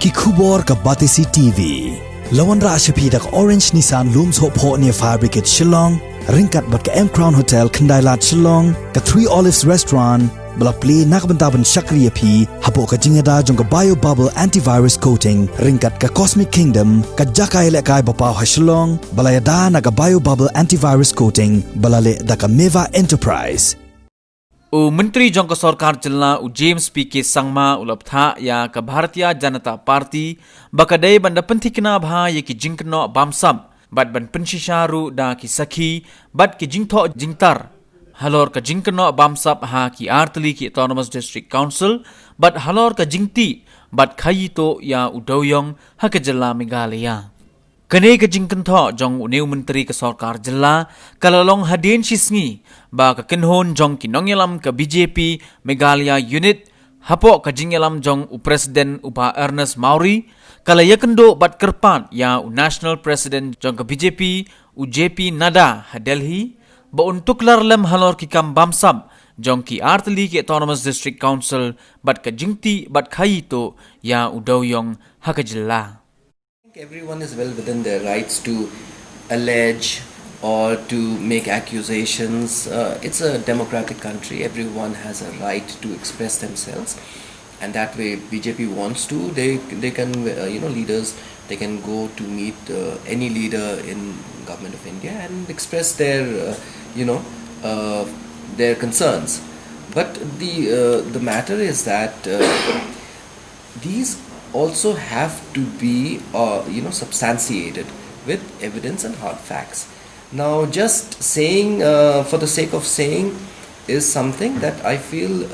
ki khubor ka Batisi TV. Lawan ra ashapi dak Orange Nissan Looms Hope Ho near Fire Brigade Shillong, Ryngkat bat ka M Crown Hotel Kandailat Shillong, ka Three Olives Restaurant, bala play nakbantaban Sakhi api, hapo ka Jingkynnoh jong ka Bio Bubble Antivirus Coating, Ryngkat ka Cosmic Kingdom, ka Jakai lekai bapaw ha Shillong, bala yada na ka Bio Bubble Antivirus Coating, bala le da ka Meva Enterprise. Menteri Jongka Sarkar Jilla James PK Sangma ulaptha ya ke Bharatiya Janata Party bakadai banda pentikna bha ya ki Jingkynnoh Bapsap bat ban Pynshisha ru da ki Sakhi bat ki Jingtho Jingtar halor ka Jingkynnoh Bapsap ha ki Artli ki Autonomous District Council bat halor ka Jingti bat Khayito ya Udoyong ha ke Jilla Meghalaya. Kene ke Jingkynnoh jong uneu menteri ke Sarkar Jilla kalalong hadin shisngi ba ka kenhon jong kinongyelam ke BJP Meghalaya unit hapo ka jingyelam jong Presiden Upa Ernest Mauri kala yakendo bat kerpat ya National President jong ke BJP JP Nada ha Delhi ba untuk larlem halor ki kam Bapsap jong ki Artli ki Autonomous District Council bat ka Jingti bat Khayito ya Udoyong ha ka Jilla. Everyone is well within their rights to allege or to make accusations. It's a democratic country. Everyone has a right to express themselves, and that way BJP wants to. They can leaders, they can go to meet any leader in government of India and express their their concerns. But the matter is that these also have to be substantiated with evidence and hard facts. Now just saying for the sake of saying is something that I feel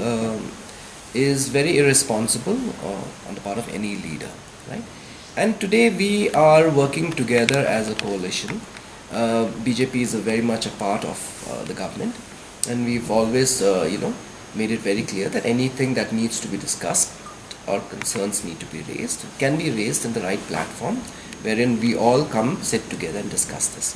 is very irresponsible on the part of any leader, right? And today we are working together as a coalition. BJP is very much a part of the government, and we've always made it very clear that anything that needs to be discussed or concerns need to be raised can be raised in the right platform wherein we all come sit together and discuss this.